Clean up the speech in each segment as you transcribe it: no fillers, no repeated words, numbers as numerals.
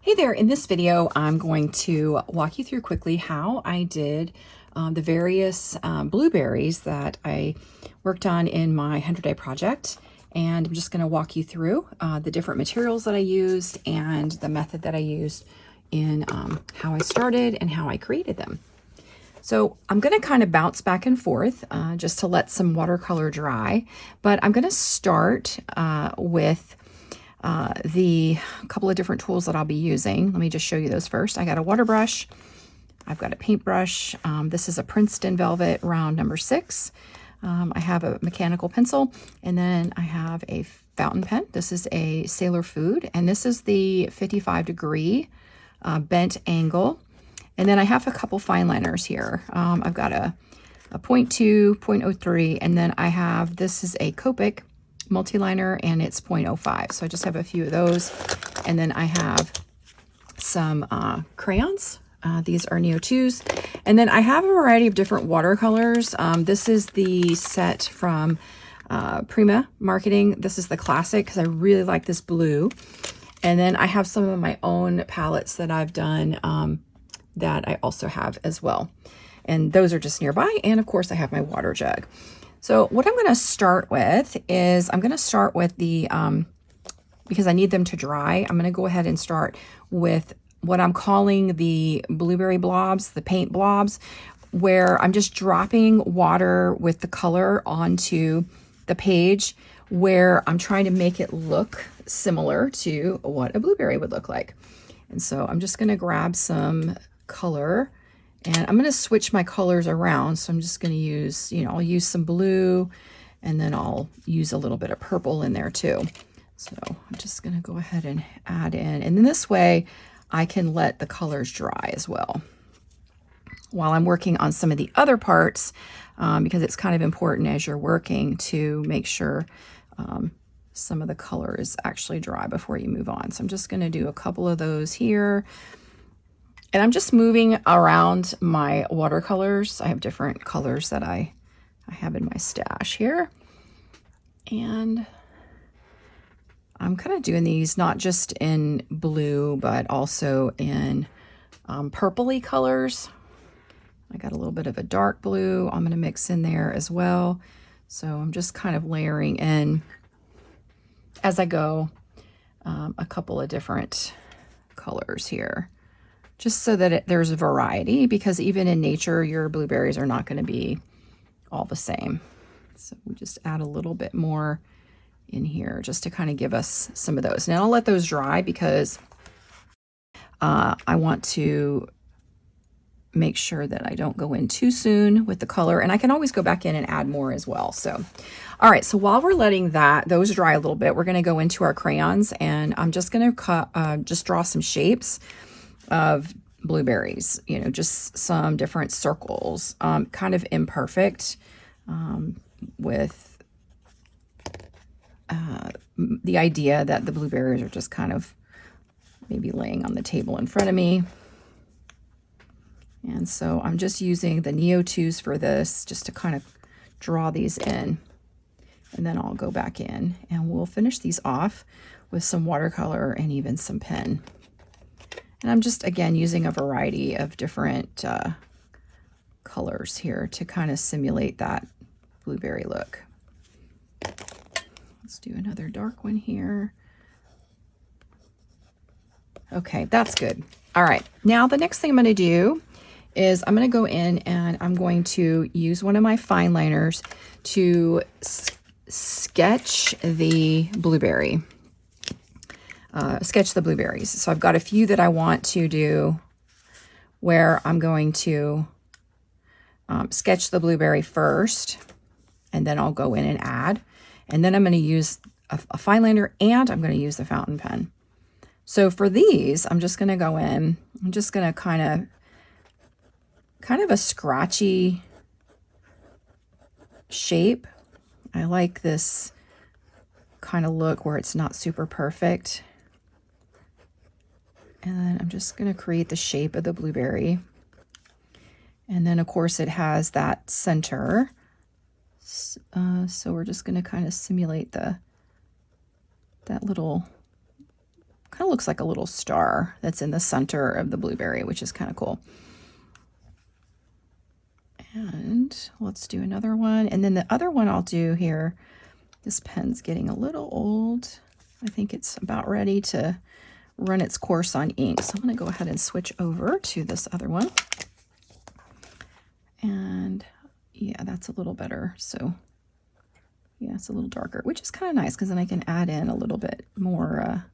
Hey there, in this video I'm going to walk you through quickly how I did the various blueberries that I worked on in my 100-day project. And I'm just going to walk you through the different materials that I used and the method that I used in how I started and how I created them. So I'm going to kind of bounce back and forth just to let some watercolor dry, but I'm going to start with the couple of different tools that I'll be using. Let me just show you those first. I got a water brush. I've got a paintbrush. This is a Princeton Velvet round number 6. I have a mechanical pencil, and then I have a fountain pen. This is a Sailor Food, and this is the 55-degree bent angle. And then I have a couple fine liners here. I've got a 0.2, 0.03, and then I have, this is a Copic multi-liner, and it's 0.05. So I just have a few of those. And then I have some crayons. These are Neo 2s. And then I have a variety of different watercolors. This is the set from Prima Marketing. This is the classic because I really like this blue. And then I have some of my own palettes that I've done that I also have as well. And those are just nearby. And of course I have my water jug. So what I'm going to start with is I'm going to start with the, because I need them to dry, I'm going to go ahead and start with what I'm calling the blueberry blobs, the paint blobs, where I'm just dropping water with the color onto the page where I'm trying to make it look similar to what a blueberry would look like. And so I'm just going to grab some color, and I'm going to switch my colors around. So I'm just going to use, I'll use some blue, and then I'll use a little bit of purple in there too. So I'm just going to go ahead and add in. And then this way I can let the colors dry as well while I'm working on some of the other parts, because it's kind of important as you're working to make sure some of the color is actually dry before you move on. So I'm just going to do a couple of those here. And I'm just moving around my watercolors. I have different colors that I have in my stash here. And I'm kind of doing these not just in blue, but also in purpley colors. I got a little bit of a dark blue I'm going to mix in there as well. So I'm just kind of layering in as I go a couple of different colors here, just so that there's a variety, because even in nature, your blueberries are not going to be all the same. So we just add a little bit more in here just to kind of give us some of those. Now I'll let those dry because I want to make sure that I don't go in too soon with the color, and I can always go back in and add more as well. So, all right, so while we're letting those dry a little bit, we're going to go into our crayons, and I'm just going to just draw some shapes of blueberries, just some different circles, kind of imperfect, with the idea that the blueberries are just kind of maybe laying on the table in front of me. And so I'm just using the Neo 2s for this, just to kind of draw these in. And then I'll go back in and we'll finish these off with some watercolor and even some pen. And I'm just, again, using a variety of different colors here to kind of simulate that blueberry look. Let's do another dark one here. Okay, that's good. All right, now the next thing I'm going to do is I'm going to go in and I'm going to use one of my fine liners to sketch the blueberry. Sketch the blueberries. So I've got a few that I want to do where I'm going to sketch the blueberry first, and then I'll go in and add. And then I'm going to use a fine liner, and I'm going to use the fountain pen. So for these, I'm just going to go in. I'm just going to kind of a scratchy shape. I like this kind of look where it's not super perfect. And then I'm just going to create the shape of the blueberry. And then, of course, it has that center. So we're just going to kind of simulate that little kind of looks like a little star that's in the center of the blueberry, which is kind of cool. And let's do another one. And then the other one I'll do here, this pen's getting a little old. I think it's about ready to run its course on ink. So I'm going to go ahead and switch over to this other one. And yeah, that's a little better. So yeah, it's a little darker, which is kind of nice because then I can add in a little bit more.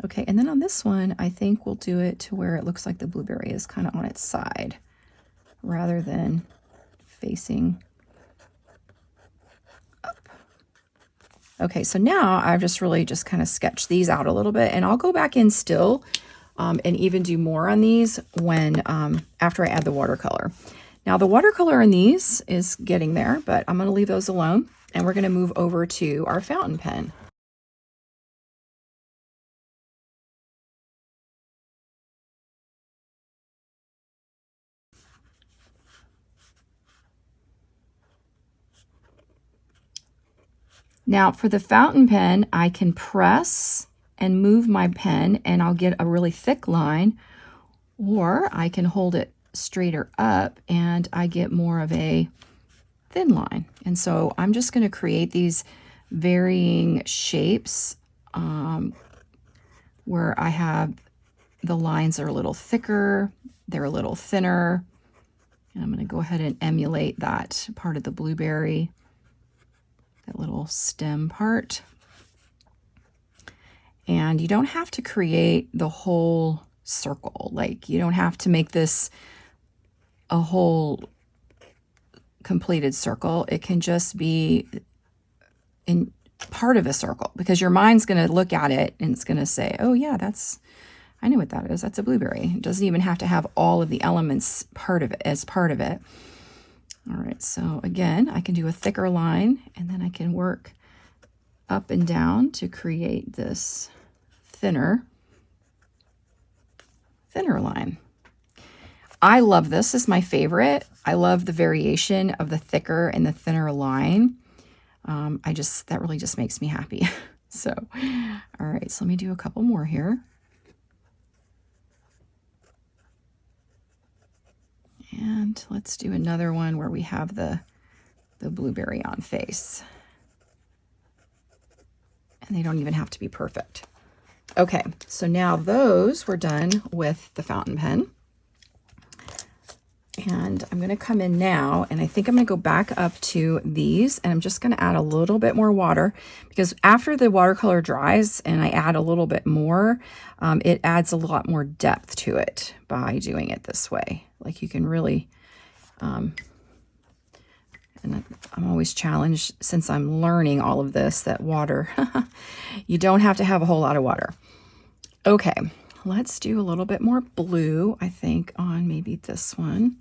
Okay, and then on this one, I think we'll do it to where it looks like the blueberry is kind of on its side rather than facing up. Okay, so now I've just really just kind of sketched these out a little bit, and I'll go back in still and even do more on these when after I add the watercolor. Now the watercolor in these is getting there, but I'm going to leave those alone, and we're going to move over to our fountain pen. Now for the fountain pen, I can press and move my pen and I'll get a really thick line, or I can hold it straighter up and I get more of a thin line. And so I'm just going to create these varying shapes where I have the lines are a little thicker, they're a little thinner. And I'm going to go ahead and emulate that part of the blueberry, that little stem part. And you don't have to create the whole circle. Like, you don't have to make this a whole completed circle. It can just be in part of a circle, because your mind's going to look at it and it's going to say, oh yeah, I know what that is. That's a blueberry. It doesn't even have to have all of the elements as part of it. All right, so again, I can do a thicker line, and then I can work up and down to create this thinner line. I love this. This is my favorite. I love the variation of the thicker and the thinner line. That really just makes me happy. So, all right, so let me do a couple more here. And let's do another one where we have the blueberry on face. And they don't even have to be perfect. Okay, so now those we're done with the fountain pen. And I'm going to come in now, and I think I'm going to go back up to these, and I'm just going to add a little bit more water, because after the watercolor dries and I add a little bit more, it adds a lot more depth to it by doing it this way. Like, you can really, and I'm always challenged, since I'm learning all of this, that water, you don't have to have a whole lot of water. Okay, let's do a little bit more blue, I think, on maybe this one.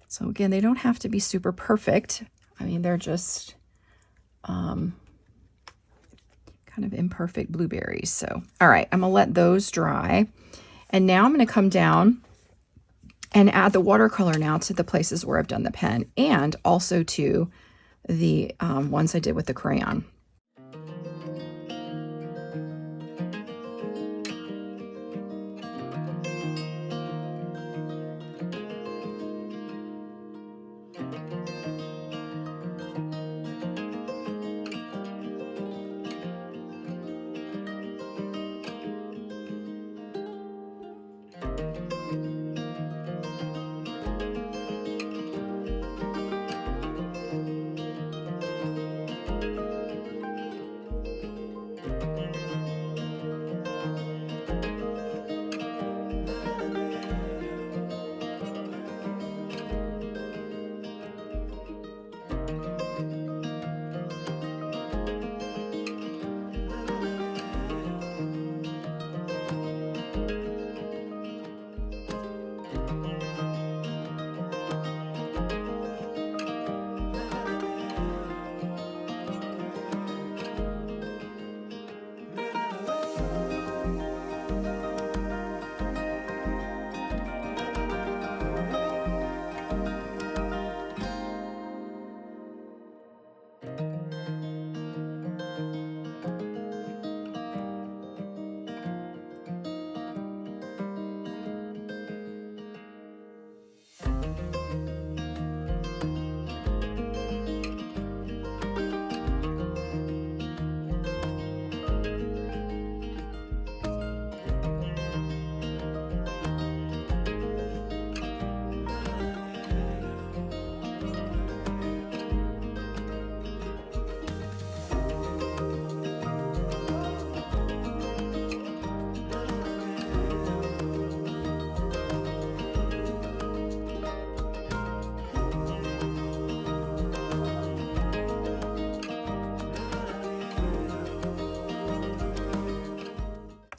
So again, they don't have to be super perfect. I mean, they're just kind of imperfect blueberries. So, all right, I'm gonna let those dry. And now I'm gonna come down and add the watercolor now to the places where I've done the pen, and also to the ones I did with the crayon.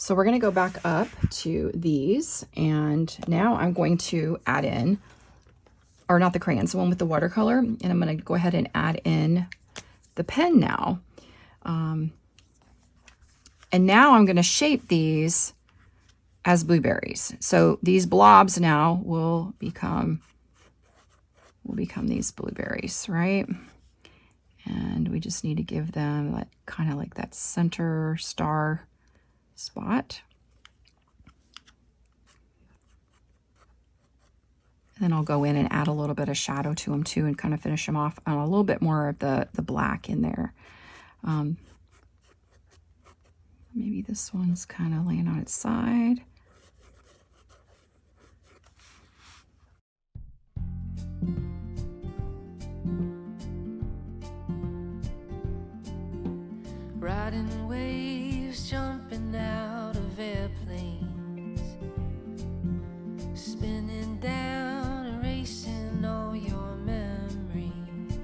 So we're going to go back up to these, and now I'm going to add in, or not the crayons, the one with the watercolor, and I'm going to go ahead and add in the pen now. And now I'm going to shape these as blueberries. So these blobs now will become these blueberries, right? And we just need to give them that kind of like that center star spot. And then I'll go in and add a little bit of shadow to them too, and kind of finish them off on a little bit more of the black in there. Maybe this one's kind of laying on its side. Riding waves, jumping out of airplanes, spinning down, erasing all your memories,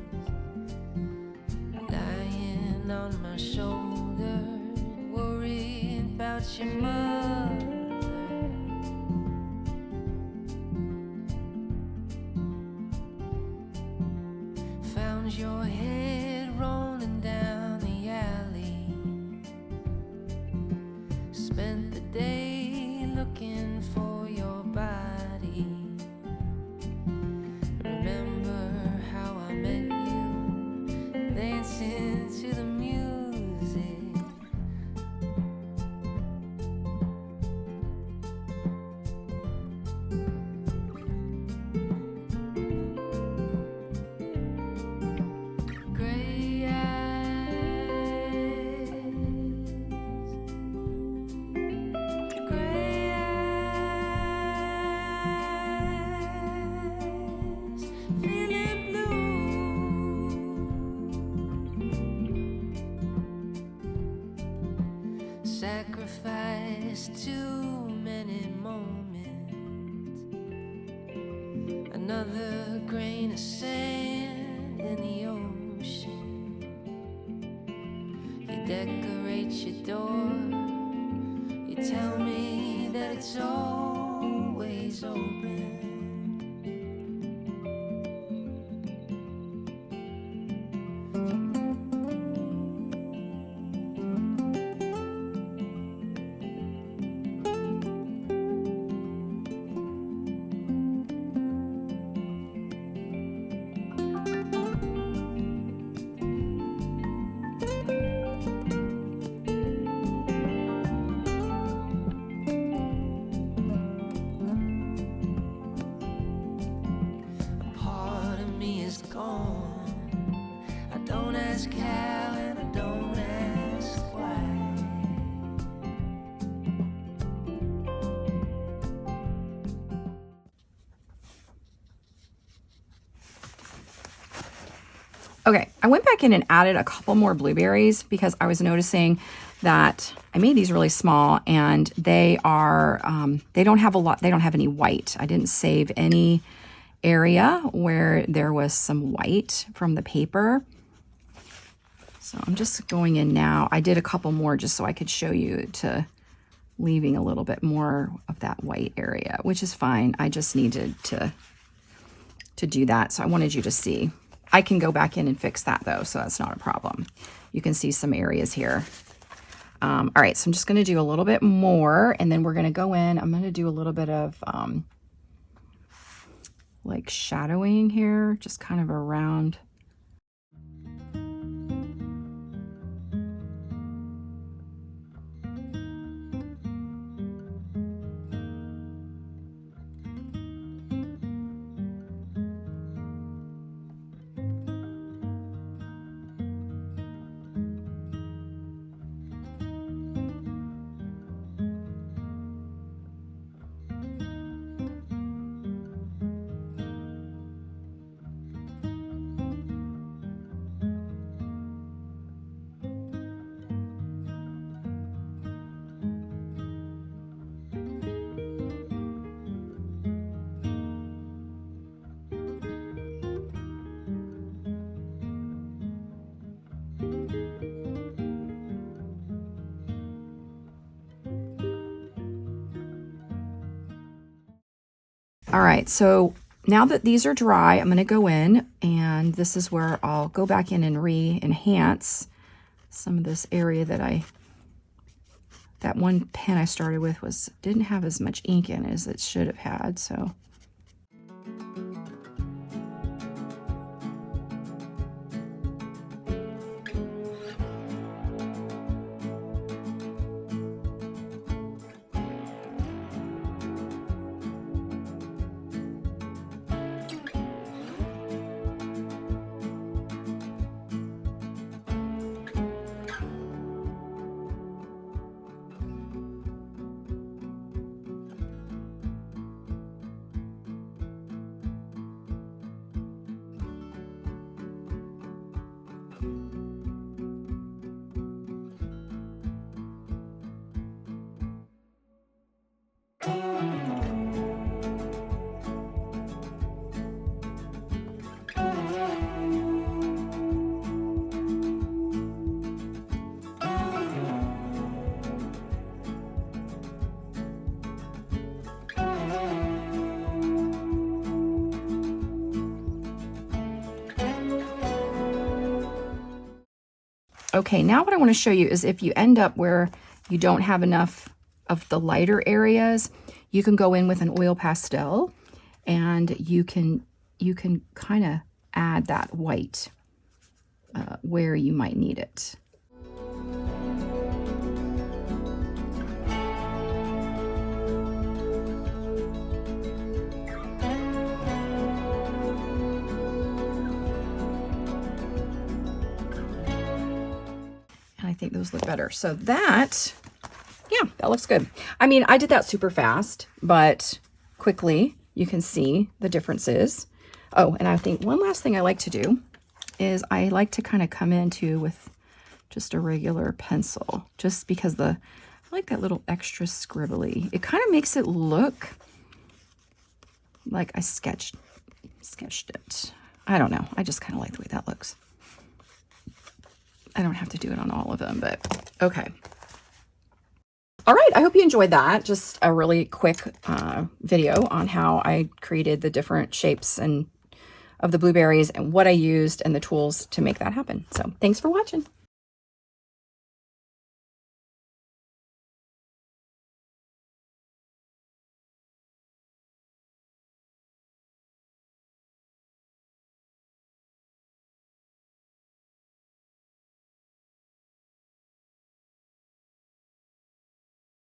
lying on my shoulder, worrying about your mother. Found your head rolling down the alley, spent the day looking for your body. Remember how I met you, dancing to the music. Gray eyes, gray eyes, feeling blue. Sacrificed too many moments, another grain of sand in the ocean. You decorate your door, you tell me that it's always open. Part of me is gone. I don't ask how and I don't ask why. Okay, I went back in and added a couple more blueberries because I was noticing that I made these really small, and they are, they don't have a lot, they don't have any white. I didn't save any area where there was some white from the paper. So I'm just going in now. I did a couple more just so I could show you, to leaving a little bit more of that white area, which is fine. I just needed to do that. So I wanted you to see. I can go back in and fix that though, so that's not a problem. You can see some areas here. All right, so I'm just gonna do a little bit more, and then we're gonna go in. I'm gonna do a little bit of like shadowing here, just kind of around. All right, so now that these are dry, I'm going to go in, and this is where I'll go back in and re-enhance some of this area that one pen I started with didn't have as much ink in as it should have had, so. Okay, now what I want to show you is if you end up where you don't have enough of the lighter areas, you can go in with an oil pastel, and you can kind of add that white where you might need it. And I think those look better. So that, yeah, that looks good. I mean, I did that super fast, but quickly you can see the differences. Oh, and I think one last thing I like to do is I like to kind of come into with just a regular pencil, just because I like that little extra scribbly. It kind of makes it look like I sketched it. I don't know. I just kind of like the way that looks. I don't have to do it on all of them, but okay. All right, I hope you enjoyed that. Just a really quick video on how I created the different shapes of the blueberries and what I used and the tools to make that happen. So thanks for watching.